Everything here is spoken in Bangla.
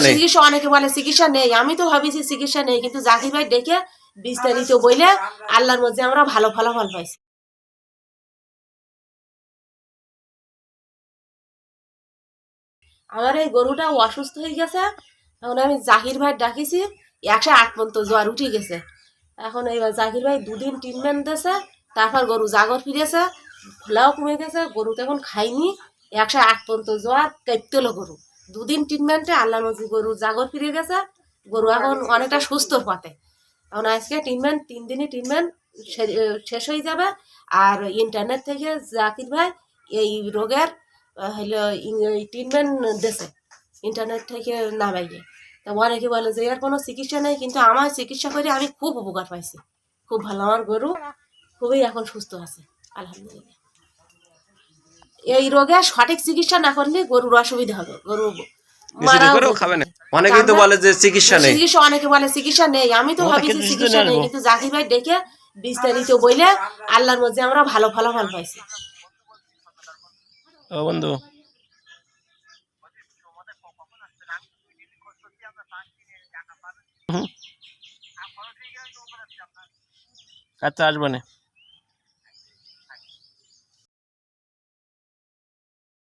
চিকিৎসা অনেকে বলে চিকিৎসা নেই, আমি তো ভাবিছি চিকিৎসা নেই, কিন্তু জাকির ভাই ডেকে বিস্তারিত বলে আল্লাহর মধ্যে আমরা ভালো ফলাফল পাইছি। আমার এই গরুটা অসুস্থ হয়ে গেছে, এখন আমি জাকির ভাই ডাকিছি, 108 পর্যন্ত জ্বর উঠে গেছে। এখন এইবার জাকির ভাই 2 দিন ট্রিটমেন্ট দিয়েছে, তারপর গরু জাগর ফিরেছে, খোলাও কমে গেছে, গরু তো এখন খাইনি, 108 পর্যন্ত জ্বর কাঁপতেলো গরু। 2 দিন ট্রিটমেন্টে আল্লাহর মধ্যে গরু জাগর ফিরে গেছে, গরু এখন অনেকটা সুস্থ পথে। এখন আজকে ট্রিটমেন্ট 3 দিনই ট্রিটমেন্ট শেষ হয়ে যাবে। আর ইন্টারনেট থেকে জাকির ভাই এই রোগের হলো ট্রিটমেন্ট দিয়েছে, ইন্টারনেট থেকে নামাইয়ে। তা অনেকে বলে যে এর কোনো চিকিৎসা নেই, কিন্তু আমার চিকিৎসা করে আমি খুব উপকার পাইছি, খুব ভালো। আমার গরু খুবই এখন সুস্থ আছে আলহামদুলিল্লাহ। এই রোগে সঠিক চিকিৎসা না করলে গরুর অসুবিধা হবে, গরু মারাও যেতে পারে। অনেকেই তো বলে যে চিকিৎসা নেই। চিকিৎসা অনেকে বলে চিকিৎসা নেই, আমি তো ভাবিছি চিকিৎসা নেই, কিন্তু জাকির ভাই ডেকে বিস্তারিত বলে আল্লাহর মধ্যে আমরা ভালো ফলাফল পাইছি। ও বন্ধু, আচ্ছা আসবো না।